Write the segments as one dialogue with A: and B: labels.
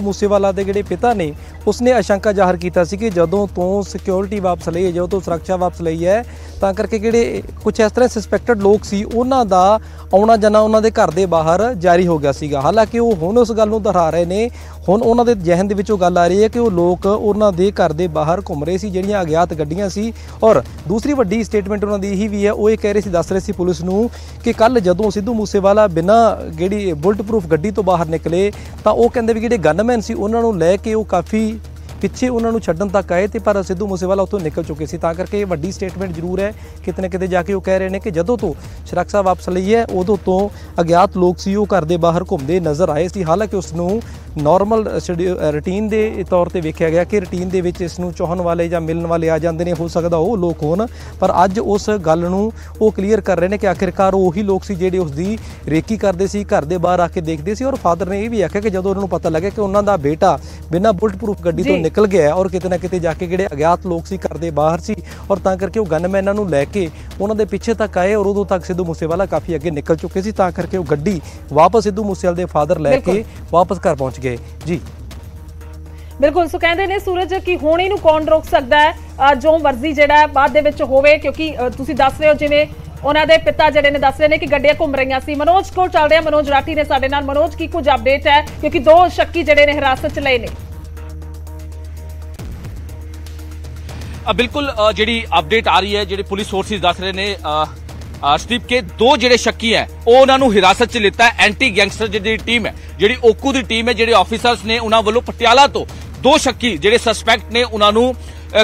A: मूसेवाला के जिहड़े पिता ने उसने आशंका जाहिर किया कि जदों तो सिक्योरिटी वापस लई है, जो तो सुरक्षा वापस लई है, तां करके जिहड़े कुछ इस तरह सस्पैक्टेड लोग सी उन्हां दा आउणा जाना उन्हां दे घर दे बाहर जारी हो गया सीगा। हालांकि वो हुण उस गल नूं दोहरा रहे ने, हुण उन्हां दे जहन दे विचों गल आ रही है कि वो लोग उन्हां दे घर दे बाहर घुम रहे सी जिहड़ियां अज्ञात गड्डियां सी। और दूसरी वड्डी स्टेटमेंट उन्हां दी यही भी है, वो ये कह रहे सी, दस रहे सी पुलिस नूं कि कल जदों सिद्धू मूसेवाला बिना जिहड़ी बुलेट प्रूफ गड्डी तो बाहर निकले तां वो कहंदे भी जिहड़े गनमैन सी उन्हां नूं लै के वो काफ़ी पिछे उन्होंने छड्डण तक आए थे, पर सिद्धू मूसेवाला उत्थों निकल चुके सी। तां करके वड्डी स्टेटमेंट जरूर है, किते ना किते जाके वो कह रहे हैं कि जदों तो सुरक्षा वापस लई है उदों तो अज्ञात लोग सी वो घर दे बाहर घूमते नज़र आए सी। हालांकि उसनूं नॉर्मल रूटीन के तौर पर वेख्या गया कि रूटीन दे विच इसनूं चाहण वाले या मिलण वाले आ जाते हैं, हो सकता वो लोग होण, पर अज उस गल नूं वो क्लीयर कर रहे हैं कि आखिरकार उही लोग सी जिहड़े उसकी रेकी करते सी, घर दे बाहर आके देखते सी। और फादर ने यह भी आख्या कि जदों उन्होंने पता लगे कि उन्हों का बेटा बिना बुलेट प्रूफ गड्डी तो निकल गया और किते ना किते जाके जिहड़े अज्ञात लोग सी घर दे बाहर सी, और तां करके वो गनमैनां नूं लैके उन्हां दे पिछे तक आए और उदों तक सिद्धू मूसेवाला काफ़ी अगे निकल चुके सी। तां करके वो गड्डी वापस सिद्धू मूसेवाले दे फादर लैके वापस घर पहुँच गए जी।
B: बिल्कुल, सो कहते हैं सूरज कि हुण इहनूं कौन रोक सकता है, जो मर्जी जिहड़ा बाद दे विच होवे, क्योंकि तुसीं दस रहे हो जिवें उन्हां दे पिता जिहड़े ने दस रहे ने कि गड्डियां घुम रहीआं सी। मनोज को चल रहे, मनोज राठी ने साडे नाल। मनोज, की कुछ अपडेट है, क्योंकि दो शक्की जिहड़े ने हिरासत च लए ने?
C: बिल्कुल, जिहड़ी अपडेट आ रही है, जिहड़े पुलिस सोर्सिस दस रहे ने स्टीप के दो जिहड़े शक्की है उन्होंने हिरासत च लिता है। एंटी गैंगस्टर जिहड़ी टीम है, जिहड़ी ओकू दी टीम है, जिहड़े ऑफिसर्स ने उन्हां वल्लों पटियाला तो दो शक्की जिहड़े सस्पैक्ट ने उन्होंने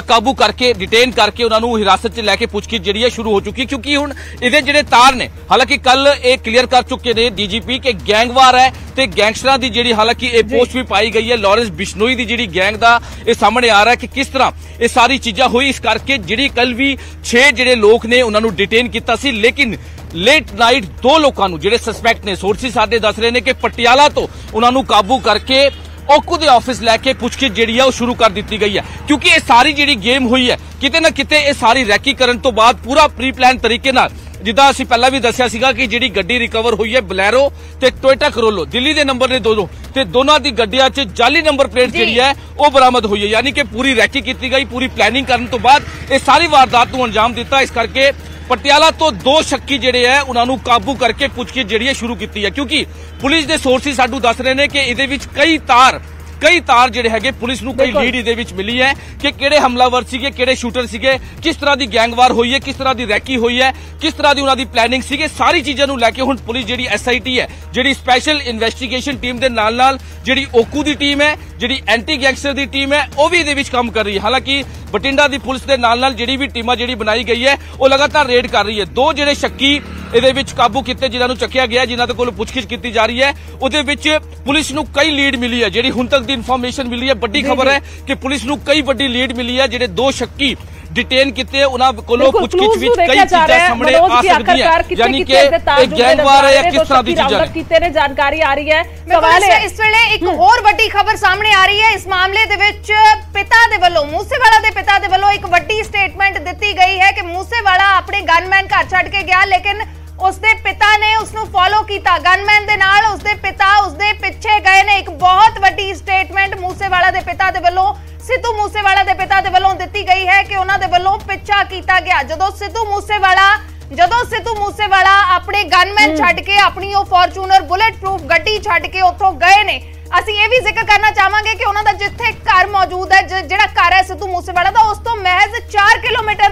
C: काबू करके डिटेन करके उन्होंने हिरासत च लैके पुछगिछ जिहड़ी है शुरू हो चुकी, क्योंकि हुण इहदे जिहड़े तार ने, हालांकि कल ये क्लीयर कर चुके ने डीजीपी के गैंगवार है ते गैंगस्टरां दी जिहड़ी, हालांकि ये पोस्ट भी पाई गई है लॉरेंस बिश्नोई दी जिहड़ी गैंग दा, ये सामने आ रहा है कि किस तरह ये सारी चीज़ां हुई। इस करके जिहड़ी कल भी 6 जिहड़े लोग ने उन्होंने डिटेन किया सी, लेकिन लेट नाइट दो लोगों को जिहड़े सस्पैक्ट ने सोर्सिस साडे दस रहे ने कि पटियाला तो उन्होंने काबू करके ओकू दे ऑफिस लैके पुछगिछ जिहड़ी है शुरू कर दी गई है। क्योंकि ये सारी जिहड़ी गेम हुई है किते ना किते ये सारी रैकी करन तो बाद पूरा प्री प्लान तरीके नाल, जिद्दां असीं पहला भी दस्सिया सीगा कि जिहड़ी गड्डी रिकवर हुई है बलैरो ते टोयोटा करोलो, दिल्ली दे नंबर ने दोनों ते दोनों दी गड्डियां च जाली नंबर प्लेट जिहड़ी है वो बरामद हुई है। यानी कि पूरी रैकी की गई, पूरी प्लानिंग करन तो बाद ये सारी वारदात नूं अंजाम दिता। इस करके पटियाला तो दो शक्की जिहड़े है उन्होंने काबू करके पुछगिछ जिहड़ी है शुरू की है। क्योंकि पुलिस के सोर्सिस साडू दस रहे हैं कि इहदे विच कई तार जिहड़े हैगे पुलिस नूं कई लीड इहदे विच मिली है कि किहड़े हमलावर सीगे, किहड़े शूटर सीगे, किस तरह की गैंगवार हुई है, किस तरह की रैकी हुई है, किस तरह की उन्हां दी प्लानिंग सीगे, सारी चीज़ां नूं लैके हुण पुलिस जिहड़ी SIT है, जिहड़ी स्पैशल इन्वेस्टिगेशन टीम दे नाल जिहड़ी ओकू दी टीम है, जिहड़ी एंटी गैंगस्टर दी टीम है, वो भी इहदे विच काम कर रही है। हालांकि बठिंडा दी पुलिस दे नाल जिहड़ी भी टीमां जिहड़ी बनाई गई है वो लगातार रेड कर रही है। दो जिहड़े शक्की इहदे विच काबू किते, जिन्हां नूं चक्किया गया, जिन्हां दे कोलों पुछगिछ की जा रही है, उहदे विच पुलिस नूं कई लीड मिली है। जिहड़ी हुण तक दी इन्फॉर्मेशन मिली है, बड़ी खबर है कि पुलिस नूं कई बड़ी लीड मिली है। जिहड़े दो शक्की डिटेन किते उन्हां कोलों पुछगिछ विच कई चीज़ां सामने आ सकदी है, यानी कि एक गैंगवार है या किस तरह दी चीज़ां किते ने जानकारी आ रही है।
D: सवाल है इस वेले एक और बड़ी खबर सामने आ रही है। इस मामले दे विच पिता दे वल्लों, मूसेवाला दे पिता दे वल्लों एक बड़ी स्टेटमेंट दित्ती गई है कि मूसेवाला अपने गनमैन घर छड्ड के गया, लेकिन उसके पिता ने उसनूं फॉलो किया, गनमैन दे नाल उसके पिता उसके पिछे गए ने। एक बहुत बड़ी स्टेटमेंट मूसेवाला दे पिता दे वल्लों, सिद्धू मूसेवाला दे पिता दे वल्लों दित्ती गई है कि उन्हां दे वल्लों पिछा किया गया। जदों सिद्धू मूसेवाला अपने गनमैन छड्ड के अपनी वो फॉर्चूनर बुलेट प्रूफ गड्डी छड्ड के उत्थों गए ने, ਅਸੀਂ ਇਹ ਵੀ ਜ਼ਿਕਰ ਕਰਨਾ ਚਾਹਾਂਗੇ ਕਿ ਉਹਨਾਂ ਦਾ ਜਿੱਥੇ ਘਰ ਮੌਜੂਦ ਹੈ, ਜਿਹੜਾ ਘਰ ਹੈ ਸਿੱਧੂ ਮੂਸੇਵਾਲਾ ਦਾ, ਉਸ ਤੋਂ ਮਹਿਜ਼ 4 ਕਿਲੋਮੀਟਰ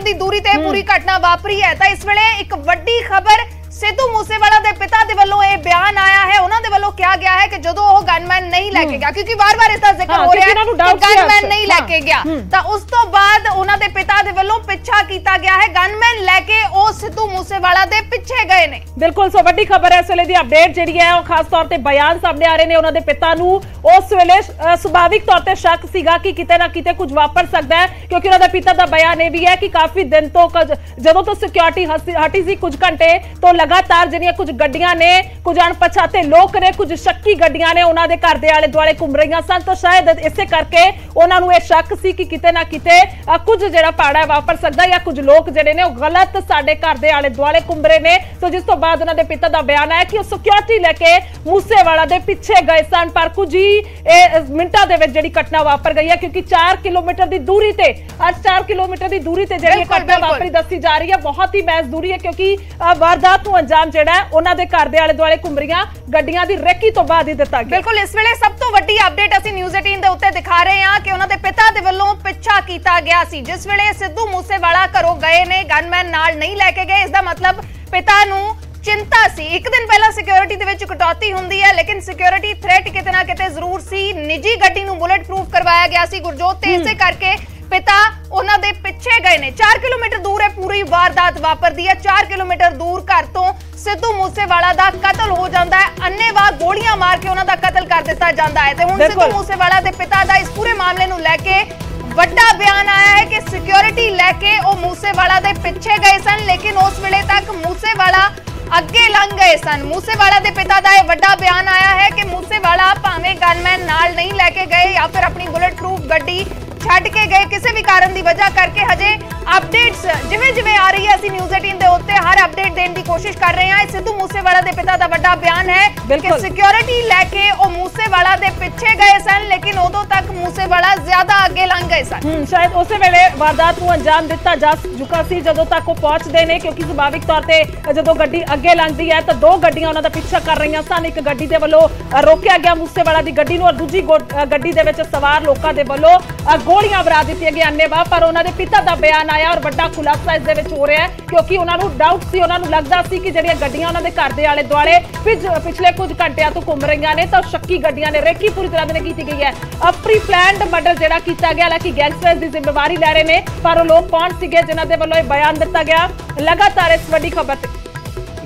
D: ਦੀ ਦੂਰੀ ਤੇ ਪੂਰੀ ਘਟਨਾ ਵਾਪਰੀ ਹੈ। ਤਾਂ ਇਸ ਵੇਲੇ ਇੱਕ ਵੱਡੀ ਖਬਰ सिद्धू मूसेवाला दे पिता दे वल्लों ये बयान आया है, उन्हां दे वल्लों क्या गया है कि जदों वो गनमैन नहीं लेके गया, क्योंकि बार-बार इसका जिक्र हो रहा है कि गनमैन नहीं लेके गया, तो उस तो बाद उन्हां दे पिता दे वल्लों पिछा कीता गया है, गनमैन लेके वो सिद्धू मूसेवाला दे पिछे गए ने। बिल्कुल, सो वड्डी खबर है इस वेले दी अपडेट जिहड़ी है, खास तौर ते बयान सामने आ रहे ने। उन्हां दे पिता नूं उस वेले सुभाविक तौर ते शक सीगा कि किते ना किते कुछ वापर सकदा है, क्योंकि उन्हां दे पिता दा बयान ये भी है कि काफी दिन तो जदों तो सिक्योरिटी हटी सी कुछ घंटे तो लगातार जिहड़ियां कुछ गड्डियां ने, कुछ अणपछाते लोग ने, कुछ शक्की
B: ਗੱਡੀਆਂ ਨੇ ਉਹਨਾਂ ਦੇ ਘਰ ਦੇ ਆਲੇ ਦੁਆਲੇ ਘੁੰਮ ਰਹੀਆਂ ਸਨ। ਤਾਂ ਸ਼ਾਇਦ ਇਸੇ ਕਰਕੇ ਉਹਨਾਂ ਨੂੰ ਇਹ ਸ਼ੱਕ ਸੀ ਕਿ ਕਿਤੇ ਨਾ ਕਿਤੇ ਕੁਝ ਜਿਹੜਾ ਪਾੜਾ ਵਾਪਰ ਸਕਦਾ ਜਾਂ ਕੁਝ ਲੋਕ ਜਿਹੜੇ ਨੇ ਉਹ ਗਲਤ ਸਾਡੇ ਘਰ ਦੇ ਆਲੇ ਦੁਆਲੇ ਘੁੰਮ ਰਹੇ ਨੇ। ਸੋ ਜਿਸ ਤੋਂ ਬਾਅਦ ਉਹਨਾਂ ਦੇ ਪਿਤਾ ਦਾ ਬਿਆਨ ਆਇਆ ਕਿ ਉਹ ਸਿਕਿਉਰਿਟੀ ਲੈ ਕੇ ਮੂਸੇਵਾਲਾ ਦੇ ਪਿੱਛੇ ਗਏ ਸਨ, ਪਰ ਕੁਝ ਹੀ ਮਿੰਟਾਂ ਦੇ ਵਿੱਚ ਜਿਹੜੀ ਘਟਨਾ ਵਾਪਰ ਗਈ ਹੈ, ਕਿਉਂਕਿ 4 ਕਿਲੋਮੀਟਰ ਦੀ ਦੂਰੀ ਤੇ ਅੱਜ 4 ਕਿਲੋਮੀਟਰ ਦੀ ਦੂਰੀ ਤੇ ਜਿਹੜੀ ਘਟਨਾ ਵਾਪਰੀ ਦੱਸੀ ਜਾ ਰਹੀ ਹੈ। ਬਹੁਤ ਹੀ ਮਹਿਜ਼ ਦੂਰੀ ਹੈ, ਕਿਉਂਕਿ ਵਾਰਦਾਤ ਨੂੰ ਅੰਜਾਮ ਜਿਹੜਾ ਉਹਨਾਂ ਦੇ ਘਰ ਦੇ ਆਲੇ ਦੁਆਲੇ ਘੁੰਮ ਰਹੀਆਂ ਗੱਡੀਆਂ ਦੀ ਰੇਕੀ ਤੋਂ ਬਾਅਦ ਹੀ ਦਿੱਤਾ ਗਿਆ।
D: ਬਿਲਕੁਲ ਇਸ ਵੇਲੇ ਸਭ ਤੋਂ ਵੱਡੀ ਅਪਡੇਟ ਅਸੀਂ ਨਿਊਜ਼ 18 ਦੇ ਉੱਤੇ ਦਿਖਾ ਰਹੇ ਹਾਂ ਕਿ ਉਹਨਾਂ ਦੇ ਪਿਤਾ ਦੇ ਵੱਲੋਂ ਪਿੱਛਾ ਕੀਤਾ ਗਿਆ ਸੀ। ਜਿਸ ਵੇਲੇ ਸਿੱਧੂ ਮੂਸੇਵਾਲਾ ਘਰੋਂ ਗਏ ਨੇ, ਗਨਮੈਨ ਨਾਲ ਨਹੀਂ ਲੈ ਕੇ ਗਏ, ਇਸ ਦਾ ਮਤਲਬ ਪਿਤਾ ਨੂੰ चिंता सी। एक दिन पहला सिक्योरिटी दे विच कटौती हुंदी है, लेकिन सिक्योरिटी थ्रेट किते ना किते जरूर सी। निजी गड्डी नूं बुलेट प्रूफ करवाया गया सी गुरजोत ते इसे करके पिता उन्हां दे पिछे गए ने। 4 किलोमीटर दूर है पूरी वारदात वापरदी है। 4 किलोमीटर दूर घर तो सिद्धू मूसेवाला दा कतल हो जाता है, अन्नेवाह गोलियां मार के उन्हां दा कतल कर दिता जाता है। ते हुण सिद्धू मूसेवाला दे पिता दा इस पूरे मामले नूं लैके ਵੱਡਾ ਬਿਆਨ ਆਇਆ ਹੈ ਕਿ ਸਿਕਿਉਰਿਟੀ ਲੈ ਕੇ ਉਹ ਮੂਸੇਵਾਲਾ ਦੇ ਪਿੱਛੇ ਗਏ ਸਨ, ਲੇਕਿਨ ਉਸ ਵੇਲੇ ਤੱਕ ਮੂਸੇਵਾਲਾ ਅੱਗੇ ਲੰਘ ਗਏ ਸਨ। ਮੂਸੇਵਾਲਾ ਦੇ ਪਿਤਾ ਦਾ ਇਹ ਵੱਡਾ ਬਿਆਨ ਆਇਆ ਹੈ ਕਿ ਮੂਸੇਵਾਲਾ ਭਾਵੇਂ ਗਨਮੈਨ ਨਾਲ ਨਹੀਂ ਲੈ ਕੇ ਗਏ ਜਾਂ ਫਿਰ ਆਪਣੀ ਬੁਲਟ ਪ੍ਰੂਫ ਗੱਡੀ ਛੱਡ ਕੇ ਗਏ, ਕਿਸੇ ਵੀ ਕਾਰਨ ਦੀ ਵਜ੍ਹਾ ਕਰਕੇ ਹਜੇ ਅਪਡੇਟਸ ਜਿਵੇਂ ਜਿਵੇਂ ਆ ਰਹੀ ਹੈ ਅਸੀਂ ਨਿਊਜ਼ 18 ਦੇ ਉੱਤੇ ਹਰ ਅਪਡੇਟ ਦੇਣ ਦੀ ਕੋਸ਼ਿਸ਼ ਕਰ ਰਹੇ ਹਾਂ। ਇਹ ਸਿੱਧੂ ਮੂਸੇਵਾਲਾ ਦੇ ਪਿਤਾ ਦਾ ਵੱਡਾ ਬਿਆਨ ਹੈ ਕਿ ਸਿਕਿਉਰਿਟੀ ਲੈ ਕੇ ਉਹ ਮੂਸੇਵਾਲਾ ਦੇ ਪਿੱਛੇ ਗਏ ਸਨ, ਲੇਕਿਨ ਉਦੋਂ ਤੱਕ ਮੂਸੇਵਾਲਾ ਜ਼ਿਆਦਾ ਅੱਗੇ ਲੰਘ ਗਏ ਸਨ।
B: ਸ਼ਾਇਦ ਉਸੇ ਵੇਲੇ ਵਾਰਦਾਤ ਨੂੰ ਅੰਜਾਮ ਦਿੱਤਾ ਜਾ ਚੁੱਕਾ ਸੀ ਜਦੋਂ ਤੱਕ ਉਹ ਪਹੁੰਚਦੇ ਨੇ, ਕਿਉਂਕਿ ਸੁਭਾਵਿਕ ਤੌਰ ਤੇ ਜਦੋਂ ਗੱਡੀ ਅੱਗੇ ਲੰਘਦੀ ਹੈ ਤਾਂ ਦੋ ਗੱਡੀਆਂ ਉਹਨਾਂ ਦਾ ਪਿੱਛਾ ਕਰ ਰਹੀਆਂ ਸਨ। ਇੱਕ ਗੱਡੀ ਦੇ ਵੱਲੋਂ ਰੋਕਿਆ ਗਿਆ ਮੂਸੇਵਾਲਾ ਦੀ ਗੱਡੀ ਨੂੰ, ਔਰ ਦੂਜੀ ਗੱਡੀ ਦੇ ਵਿੱਚ ਸਵਾਰ ਲੋਕਾਂ ਦੇ ਵੱਲੋਂ ਗੋਲੀਆਂ ਵਰਾ ਦਿੱਤੀਆਂ ਗਈਆਂ ਅੰਨੇਵਾਹ। ਪਰ ਉਹਨਾਂ ਦੇ ਪਿਤਾ ਦਾ ਬਿਆਨ ਆਇਆ ਔਰ ਵੱਡਾ ਖੁਲਾਸਾ ਇਸ ਦੇ ਵਿੱਚ ਹੋ ਰਿਹਾ ਹੈ, ਕਿਉਂਕਿ ਉਹਨਾਂ ਨੂੰ ਡਾਊਟ ਸੀ, ਉਹਨਾਂ ਨੂੰ ਲੱਗਦਾ ਸੀ ਕਿ ਜਿਹੜੀਆਂ ਗੱਡੀਆਂ ਉਹਨਾਂ ਦੇ ਘਰ ਦੇ ਆਲੇ ਦੁਆਲੇ ਪਿਛਲੇ ਕੁਝ ਘੰਟਿਆਂ ਤੋਂ ਘੁੰਮ ਰਹੀਆਂ ਨੇ ਤਾਂ ਸ਼ੱਕੀ ਗੱਡੀਆਂ ਨੇ। ਰੇਕੀ ਪੂਰੀ ਤਰ੍ਹਾਂ ਨਾਲ ਕੀਤੀ ਗਈ ਹੈ। ਪ੍ਰੀ ਪਲਾਨਡ ਮਰਡਰ ਜਿਹੜਾ ਕੀਤਾ ਗਿਆ, ਹਾਲਾਂਕਿ ਗੈਂਗਸਟਰਸ ਦੀ ਜ਼ਿੰਮੇਵਾਰੀ ਲੈ ਰਹੇ ਨੇ, ਪਰ ਉਹ ਲੋਕ ਕੌਣ ਸੀਗੇ ਜਿਨ੍ਹਾਂ ਦੇ ਵੱਲੋਂ ਇਹ ਬਿਆਨ ਦਿੱਤਾ ਗਿਆ। ਲਗਾਤਾਰ ਇਸ ਵੱਡੀ ਖਬਰ ਤੇ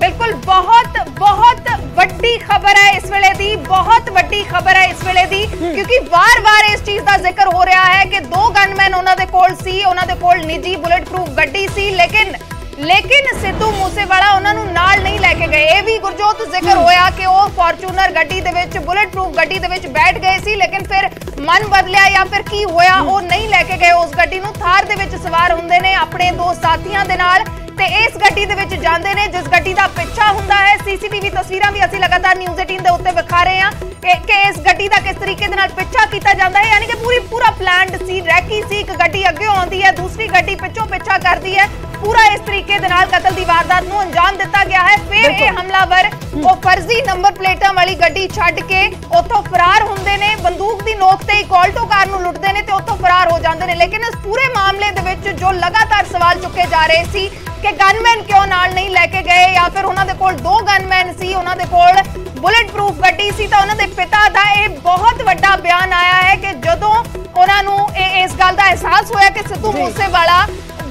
D: बिल्कुल बहुत बहुत वड्डी खबर है इस वेले दी, बहुत वड्डी खबर है इस वेले दी, क्योंकि बार-बार इस चीज का जिक्र हो रहा है कि दो गनमैन उन्हां दे कोल सी, उन्हां दे कोल निजी बुलेट प्रूफ गड्डी सी, लेकिन सिद्धू मूसेवाला उन्हां नूं नाल नहीं लेके गए। ये भी गुरजोत जिक्र होया कि वो फॉर्चूनर गड्डी दे विच बुलेट प्रूफ गड्डी दे विच बैठ गए सी, लेकिन फिर मन बदलिया या फिर की होया वो नहीं लेके गए उस गड्डी नूं। थार दे विच सवार हुंदे ने अपने दो साथियां दे नाल ते इस गड्डी दे विच जांदे ने जिस गड्डी दा पिछा हुंदा है। सीसीटीवी तस्वीरां भी ਅਸੀਂ लगातार न्यूज़ 18 ਦੇ ਉੱਤੇ ਵਿਖਾ ਰਹੇ ਹਾਂ ਕਿ ਇਸ ਗੱਡੀ ਦਾ ਕਿਸ ਤਰੀਕੇ ਦੇ ਨਾਲ ਪਿੱਛਾ ਕੀਤਾ ਜਾਂਦਾ ਹੈ, ਯਾਨੀ ਕਿ ਪੂਰਾ ਪਲਾਨਡ ਸੀ। ਰੈਕੀ ਸੀ, ਇੱਕ ਗੱਡੀ ਅੱਗੇ ਆਉਂਦੀ ਹੈ, ਦੂਸਰੀ ਗੱਡੀ ਪਿੱਛੋਂ ਪਿੱਛਾ ਕਰਦੀ ਹੈ। ਪੂਰਾ ਇਸ ਤਰੀਕੇ ਦੇ ਨਾਲ ਕਤਲ ਦੀ ਵਾਰਦਾਤ ਨੂੰ ਅੰਜਾਮ ਦਿੱਤਾ ਗਿਆ ਹੈ। ਫਿਰ ਇਹ ਹਮਲਾਵਰ ਉਹ ਫਰਜ਼ੀ ਨੰਬਰ ਪਲੇਟਾਂ ਵਾਲੀ ਗੱਡੀ ਛੱਡ ਕੇ ਉੱਥੋਂ ਫਰਾਰ ਹੁੰਦੇ ਨੇ, ਬੰਦੂਕ ਦੀ ਨੋਕ ਤੇ ਇੱਕ ਆਲਟੋ ਕਾਰ ਨੂੰ ਲੁੱਟਦੇ ਨੇ ਤੇ ਉੱਥੋਂ ਫਰਾਰ ਹੋ ਜਾਂਦੇ ਨੇ। ਲੇਕਿਨ ਇਸ ਪੂਰੇ ਮਾਮਲੇ ਦੇ ਵਿੱਚ ਜੋ ਲਗਾਤਾਰ ਸਵਾਲ ਚੁੱਕੇ ਜਾ ਰਹੇ ਸੀ ਕਿ ਗਨਮੈਨ ਕਿਉਂ ਨਾਲ ਨਹੀਂ ਲੈ ਕੇ ਗਏ, ਜਾਂ ਫਿਰ ਉਹਨਾਂ ਦੇ ਕੋਲ ਦੋ ਗਨਮੈਨ ਸੀ, ਉਹਨਾਂ ਦੇ ਕੋਲ ਬੁਲੇਟ ਪ੍ਰੂਫ ਗੱਡੀ ਸੀ, ਤਾਂ ਉਹਨਾਂ ਦੇ ਪਿਤਾ ਦਾ ਇਹ ਬਹੁਤ ਵੱਡਾ ਬਿਆਨ ਆਇਆ ਹੈ ਕਿ ਜਦੋਂ ਉਹਨਾਂ ਨੂੰ ਇਸ ਗੱਲ ਦਾ ਅਹਿਸਾਸ ਹੋਇਆ ਕਿ ਸਿੱਧੂ ਮੂਸੇਵਾਲਾ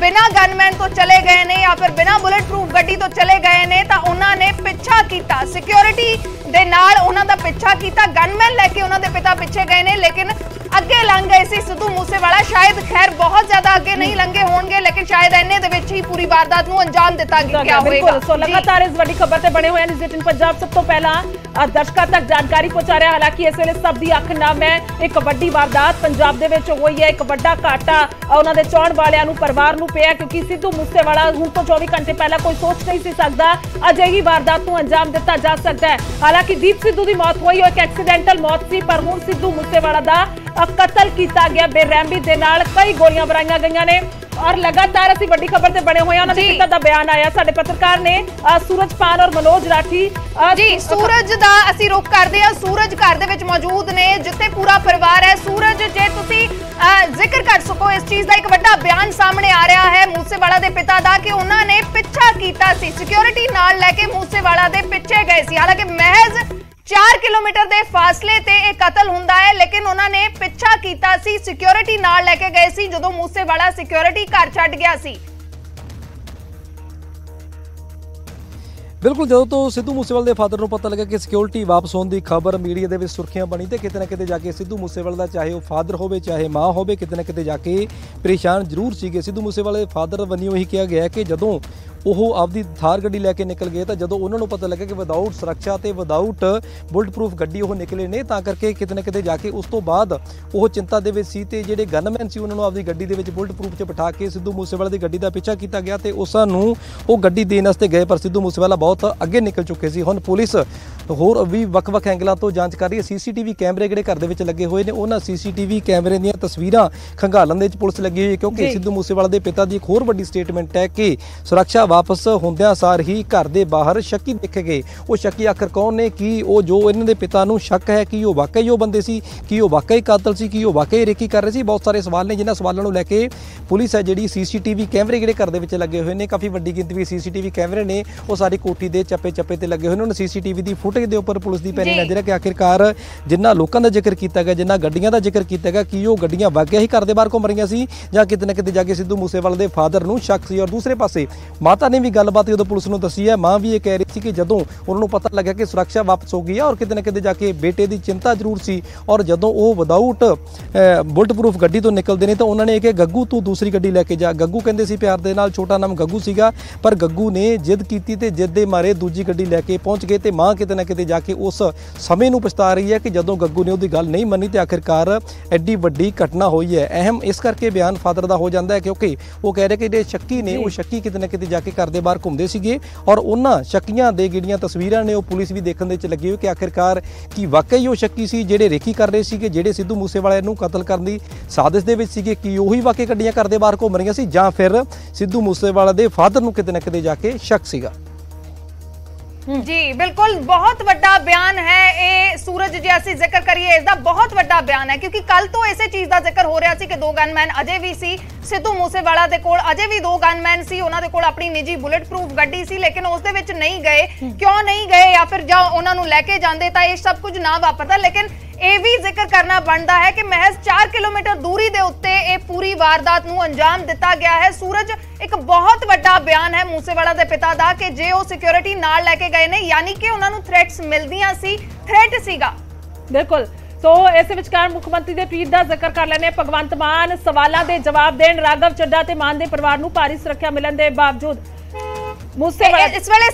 D: बिना गनमैन तो चले गए ने या फिर बिना बुलेट प्रूफ गड्डी तो चले गए ने, तो उन्होंने पिछा किया, सिक्योरिटी दे नाल उन्हां दा पिछा किया। गनमैन लेके उन्हां दे पिता पिछे गए ने, लेकिन अगे लंघ गए सी सिद्धू मूसेवाला। शायद खैर बहुत ज्यादा अगे नहीं लंघे होणगे, लेकिन शायद इन्ने दे विच ही पूरी वारदात नूं अंजाम दिता गया होवेगा।
B: सो लगातार इस बड़ी खबर ते बने हुए न्यूज़ 18 पंजाब सब तो पहला दर्शकों तक जानकारी पहुंचा रहा। हालांकि इस वेले सब दी अख नाम है, एक वड्डी वारदात पंजाब दे विच होई है, एक वड्डा घाटा उन्हां दे चाहण वालियां नूं परिवार नूं पिया, क्योंकि सिद्धू मूसेवाला हुण तो 24 घंटे पहला कोई सोच नहीं सी सकदा अजिही वारदात नूं अंजाम दिता जा सकदा है। हालांकि दीप सिद्धू दी मौत होई एक एक्सीडेंटल मौत सी, पर हुण सिद्धू मूसेवाला दा कतल किया गया बेरहमी दे नाल, कई गोलियां बराईयां गईयां ने। और लगातार ਅਸੀਂ ਵੱਡੀ ਖਬਰ ਤੇ ਬਣੇ ਹੋਏ ਹਾਂ। ਉਹਨਾਂ ਦੇ ਪਿਤਾ ਦਾ ਬਿਆਨ ਆਇਆ, ਸਾਡੇ ਪੱਤਰਕਾਰ ਨੇ ਸੂਰਜ ਪਾਨ ਔਰ ਮਨੋਜ ਰਾਠੀ
D: ਜੀ ਸੂਰਜ ਦਾ ਅਸੀਂ ਰੁਕ ਕਰਦੇ ਹਾਂ। ਸੂਰਜ ਘਰ ਦੇ ਵਿੱਚ ਮੌਜੂਦ ਨੇ ਜਿੱਥੇ ਪੂਰਾ ਪਰਿਵਾਰ ਹੈ। ਸੂਰਜ ਜੇ ਤੁਸੀਂ ਜ਼ਿਕਰ ਕਰ ਸਕੋ ਇਸ ਚੀਜ਼ ਦਾ, ਇੱਕ ਵੱਡਾ ਬਿਆਨ ਸਾਹਮਣੇ ਆ ਰਿਹਾ ਹੈ ਮੂਸੇਵਾਲਾ ਦੇ ਪਿਤਾ ਦਾ ਕਿ ਉਹਨਾਂ ਨੇ ਪਿੱਛਾ ਕੀਤਾ ਸੀ, ਸਿਕਿਉਰਿਟੀ ਨਾਲ ਲੈ ਕੇ ਮੂਸੇਵਾਲਾ ਦੇ ਪਿੱਛੇ ਗਏ ਸੀ। ਹਾਲਾਂਕਿ ਮਹਿਜ਼ 4 किलोमीटर के फासले ते एक कतल हुंदा है, लेकिन उन्होंने पिछा कीता सी, सिक्योरिटी नाल लेके गए सी जदों मूसेवाला सिक्योरिटी घर छड्ड गया सी।
A: बिल्कुल जो तो सिद्धू मूसेवाले के फादर को पता लगा कि सिक्योरिटी वापस होने की खबर मीडिया के सुर्खियां बनी, तो किते ना किते जाके सिद्धू मूसेवाले का चाहे वह फादर हो चाहे माँ हो, किते ना किते जाके परेशान जरूर सीगे। सिद्धू मूसेवाले फादर वन्नियों यही कहा गया कि जदों ਉਹ ਆਪਦੀ ਥਾਰ ਗੱਡੀ ਲੈ ਕੇ ਨਿਕਲ ਗਏ ਤਾਂ ਜਦੋਂ ਉਹਨਾਂ ਨੂੰ ਪਤਾ ਲੱਗਾ ਕਿ ਵਿਦਆਊਟ ਸੁਰੱਖਿਆ ਤੇ ਵਿਦਆਊਟ ਬੁਲਟ ਪ੍ਰੂਫ ਗੱਡੀ ਉਹ ਨਿਕਲੇ ਨੇ ਤਾਂ ਕਰਕੇ ਕਿਤੇ ਨਾ ਕਿਤੇ ਜਾ ਕੇ ਉਸ ਤੋਂ ਬਾਅਦ ਉਹ ਚਿੰਤਾ ਦੇ ਵਿੱਚ ਸੀ ਤੇ ਜਿਹੜੇ ਗਨਮੈਨ ਸੀ ਉਹਨਾਂ ਨੂੰ ਆਪਦੀ ਗੱਡੀ ਦੇ ਵਿੱਚ ਬੁਲਟ ਪ੍ਰੂਫ 'ਚ ਬਿਠਾ ਕੇ ਸਿੱਧੂ ਮੂਸੇਵਾਲੇ ਦੀ ਗੱਡੀ ਦਾ ਪਿੱਛਾ ਕੀਤਾ ਗਿਆ ਤੇ ਉਸ ਨੂੰ ਉਹ ਗੱਡੀ ਦੇਣ ਵਾਸਤੇ ਗਏ, ਪਰ ਸਿੱਧੂ ਮੂਸੇਵਾਲਾ ਬਹੁਤ ਅੱਗੇ ਨਿਕਲ ਚੁੱਕੇ ਸੀ। ਹੁਣ ਪੁਲਿਸ ਹੋਰ ਵੀ ਵੱਖ-ਵੱਖ ਐਂਗਲਾਂ ਤੋਂ ਜਾਂਚ ਕਰ ਰਹੀ ਹੈ। ਸੀਸੀਟੀਵੀ ਕੈਮਰੇ ਜਿਹੜੇ ਘਰ ਦੇ ਵਿੱਚ ਲੱਗੇ ਹੋਏ ਨੇ ਉਹਨਾਂ ਸੀਸੀਟੀਵੀ ਕੈਮਰੇ ਦੀਆਂ ਤਸਵੀਰਾਂ ਖੰਗਾਲਣ ਦੇ ਵਿੱਚ ਪੁਲਿਸ ਲੱਗੀ ਹੋਈ ਹੈ, ਕਿਉਂਕਿ ਸਿੱਧੂ ਮੂਸੇਵਾਲਾ ਦੇ ਪਿਤਾ ਦੀ ਇੱਕ ਹੋਰ ਵੱਡੀ ਸਟੇਟਮੈਂਟ ਹੈ ਕਿ ਸੁਰੱਖਿਆ ਵਾਪਸ ਹੁੰਦਿਆਂ ਸਾਰ ਹੀ ਘਰ ਦੇ ਬਾਹਰ ਸ਼ੱਕੀ ਦਿਖ ਗਏ। ਉਹ ਸ਼ੱਕੀ ਆਖਰ ਕੌਣ ਨੇ? ਕਿ ਉਹ ਜੋ ਇਹਨਾਂ ਦੇ ਪਿਤਾ ਨੂੰ ਸ਼ੱਕ ਹੈ ਕਿ ਉਹ ਵਾਕਈ ਉਹ ਬੰਦੇ ਸੀ, ਕਿ ਉਹ ਵਾਕਈ ਕਾਤਲ ਸੀ, ਕਿ ਉਹ ਵਾਕਈ ਰੇਕੀ ਕਰ ਰਹੇ ਸੀ। ਬਹੁਤ ਸਾਰੇ ਸਵਾਲ ਨੇ ਜਿਨ੍ਹਾਂ ਸਵਾਲਾਂ ਨੂੰ ਲੈ ਕੇ ਪੁਲਿਸ ਹੈ ਜਿਹੜੀ ਸੀਸੀਟੀਵੀ ਕੈਮਰੇ ਜਿਹੜੇ ਘਰ ਦੇ ਵਿੱਚ ਲੱਗੇ ਹੋਏ ਨੇ, ਕਾਫੀ ਵੱਡੀ ਗਿਣਤੀ ਵਿੱਚ ਸੀਸੀਟੀਵੀ ਕੈਮਰੇ ਨੇ, ਉਹ ਸਾਰੀ ਕੋਠੀ ਦੇ ਚੱਪੇ ਤੇ ਲੱਗੇ ਹੋਏ ਨੇ। ਉਹਨਾਂ ਸੀਸੀਟੀਵੀ ਦੀ ਫੁਟੇਜ ਦੇ ਉੱਪਰ ਪੁਲਿਸ ਦੀ ਪੈਣੀ ਨਜ਼ਰ ਹੈ ਕਿ ਆਖਿਰਕਾਰ ਜਿੰਨਾ ਲੋਕਾਂ ਦਾ ਜ਼ਿਕਰ ਕੀਤਾ ਗਿਆ, ਜਿੰਨਾ ਗੱਡੀਆਂ ਦਾ ਜ਼ਿਕਰ ਕੀਤਾ ਗਿਆ, ਕਿ ਉਹ ਗੱਡੀਆਂ ਵਾਕਿਆ ਹੀ ਘਰ ਦੇ ਬਾਹਰ ਘੁੰਮ ਰਹੀਆਂ ਸੀ ਜਾਂ ਕਿਤੇ ਨਾ ਕਿਤੇ ਜਾ ਕੇ ਸਿੱਧੂ ਮੂਸੇਵਾਲੇ ਦੇ ਫਾਦਰ ਨੂੰ ਸ਼ੱਕ ਸੀ। ਔਰ ਦੂਸਰੇ ਪਾਸੇ ਮਾਤਾ ਨੇ ਵੀ ਗੱਲਬਾਤ ਜਦੋਂ ਪੁਲਿਸ ਨੂੰ ਦੱਸੀ ਹੈ, ਮਾਂ ਵੀ ਇਹ ਕਹਿ ਰਹੀ ਸੀ ਕਿ ਜਦੋਂ ਉਹਨਾਂ ਨੂੰ ਪਤਾ ਲੱਗਿਆ ਕਿ ਸੁਰੱਖਿਆ ਵਾਪਸ ਹੋ ਗਈ ਹੈ ਔਰ ਕਿਤੇ ਨਾ ਕਿਤੇ ਜਾ ਕੇ ਬੇਟੇ ਦੀ ਚਿੰਤਾ ਜ਼ਰੂਰ ਸੀ, ਔਰ ਜਦੋਂ ਉਹ ਵਿਦਆਊਟ ਬੁਲਟ ਪ੍ਰੂਫ ਗੱਡੀ ਤੋਂ ਨਿਕਲਦੇ ਨੇ ਤਾਂ ਉਹਨਾਂ ਨੇ ਕਿਹਾ ਗੱਗੂ ਤੂੰ ਦੂਸਰੀ ਗੱਡੀ ਲੈ ਕੇ ਜਾ। ਗੱਗੂ ਕਹਿੰਦੇ ਸੀ ਪਿਆਰ ਦੇ ਨਾਲ, ਛੋਟਾ ਨਾਮ ਗੱਗੂ ਸੀਗਾ, ਪਰ ਗੱਗੂ ਨੇ ਜਿੱਦ ਕੀਤੀ ਤੇ ਜਿੱਦ ਦੇ ਮਾਰੇ ਦੂਜੀ ਗੱਡੀ ਲੈ ਕੇ ਪਹੁੰਚ ਗਏ ਤੇ ਮਾਂ ਕਿਤੇ ਨਾ ਕਿਤੇ ਜਾ ਕੇ ਉਸ ਸਮੇਂ ਨੂੰ ਪਛਤਾ ਰਹੀ ਹੈ ਕਿ ਜਦੋਂ ਗੱਗੂ ਨੇ ਉਹਦੀ ਗੱਲ ਨਹੀਂ ਮੰਨੀ ਤੇ ਆਖਿਰਕਾਰ ਐਡੀ ਵੱਡੀ ਘਟਨਾ ਹੋਈ ਹੈ। ਅਹਿਮ ਇਸ ਕਰਕੇ ਬਿਆਨ ਫਾਦਰ ਦਾ ਹੋ ਜਾਂਦਾ ਹੈ ਕਿਉਂਕਿ ਉਹ ਕਹਿ ਰਹੇ ਕਿ ਜਿਹੜੇ ਸ਼ੱਕੀ ਨੇ ਉਹ ਸ਼ੱਕੀ ਕਿਤੇ ਨਾ ਕਿਤੇ ਜਾ ਕੇ ਘਰ ਦੇ ਬਾਹਰ ਘੁੰਮਦੇ ਸੀਗੇ ਔਰ ਉਹਨਾਂ ਸ਼ੱਕੀਆਂ ਦੇ ਜਿਹੜੀਆਂ ਤਸਵੀਰਾਂ ਨੇ ਉਹ ਪੁਲਿਸ ਵੀ ਦੇਖਣ ਦੇ ਵਿੱਚ ਲੱਗੀ ਹੋਈ ਕਿ ਆਖਿਰਕਾਰ ਕੀ ਵਾਕਈ ਉਹ ਸ਼ੱਕੀ ਸੀ ਜਿਹੜੇ ਰੇਕੀ ਕਰ ਰਹੇ ਸੀਗੇ, ਜਿਹੜੇ ਸਿੱਧੂ ਮੂਸੇਵਾਲੇ ਨੂੰ ਕਤਲ ਕਰਨ ਦੀ ਸਾਜ਼ਿਸ਼ ਦੇ ਵਿੱਚ ਸੀਗੇ, ਕਿ ਉਹੀ ਵਾਕਈ ਗੱਡੀਆਂ ਘਰ ਦੇ ਬਾਹਰ ਘੁੰਮ ਰਹੀਆਂ ਸੀ ਜਾਂ ਫਿਰ ਸਿੱਧੂ ਮੂਸੇਵਾਲੇ ਦੇ ਫਾਦਰ ਨੂੰ ਕਿਤੇ ਨਾ ਕਿਤੇ ਜਾ ਕੇ ਸ਼ੱਕ ਸੀਗਾ।
D: जी बिल्कुल, बहुत वड्डा बयान है ये सूरज जी। ਅਸੀਂ ਜ਼ਿਕਰ ਕਰੀਏ ਇਸ ਦਾ ਬਹੁਤ ਵੱਡਾ ਬਿਆਨ ਹੈ ਕਿਉਂਕਿ ਕੱਲ ਤੋਂ ਇਸੇ ਚੀਜ਼ ਦਾ ਜ਼ਿਕਰ ਹੋ ਰਿਹਾ ਸੀ ਕਿ ਦੋ ਗਨਮੈਨ ਅਜੇ ਵੀ ਸੀ ਸਿੱਧੂ ਮੂਸੇਵਾਲਾ ਦੇ ਕੋਲ, ਅਜੇ ਵੀ ਦੋ ਗਨਮੈਨ ਸੀ, ਉਹਨਾਂ ਦੇ ਕੋਲ ਆਪਣੀ ਨਿੱਜੀ ਬੁਲਟ ਪ੍ਰੂਫ ਗੱਡੀ ਸੀ, ਲੇਕਿਨ ਉਸ ਦੇ ਵਿੱਚ ਨਹੀਂ ਗਏ। ਕਿਉਂ ਨਹੀਂ ਗਏ ਜਾਂ ਫਿਰ ਜਾਂ ਉਹਨਾਂ ਨੂੰ ਲੈ ਕੇ ਜਾਂਦੇ ਤਾਂ ਇਹ ਸਭ ਕੁਝ ਨਾ ਵਾਪਰਦਾ। ਲੇਕਿਨ ਇਹ ਵੀ ਜ਼ਿਕਰ ਕਰਨਾ ਬਣਦਾ ਹੈ ਕਿ ਮਹਿਜ਼ 4 ਕਿਲੋਮੀਟਰ ਦੂਰੀ ਦੇ ਉੱਤੇ ਇਹ ਪੂਰੀ ਵਾਰਦਾਤ ਨੂੰ ਅੰਜਾਮ ਦਿੱਤਾ ਗਿਆ ਹੈ। ਸੂਰਜ, ਇੱਕ ਬਹੁਤ ਵੱਡਾ ਬਿਆਨ ਹੈ ਮੂਸੇਵਾਲਾ ਦੇ ਪਿਤਾ ਦਾ ਕਿ ਜੇ ਉਹ ਸਿਕਿਉਰਿਟੀ ਨਾਲ ਲੈ ਕੇ ਗਏ ਨੇ ਯਾਨੀ ਕਿ ਉਹਨਾਂ ਨੂੰ ਥ੍ਰੈਟਸ ਮਿਲਦੀਆਂ ਸੀ, ਥ੍ਰੈਟ ਸੀਗਾ।
B: ਬਿਲਕੁਲ। ਸੋ ਇਸ ਵਿਚਕਾਰ ਮੁੱਖ ਮੰਤਰੀ ਦੇ ਟਵੀਟ ਦਾ ਜ਼ਿਕਰ ਕਰ ਲੈਣੇ। ਭਗਵੰਤ ਮਾਨ ਸਵਾਲਾਂ ਦੇ ਜਵਾਬ ਦੇਣ, ਰਾਘਵ ਚੱਡਾ ਤੇ ਮਾਨ ਦੇ ਪਰਿਵਾਰ ਨੂੰ ਭਾਰੀ ਸੁਰੱਖਿਆ ਮਿਲਣ ਦੇ ਬਾਵਜੂਦ ਮੂਸੇਵਾਲਾ
D: ਇਸ ਵੇਲੇ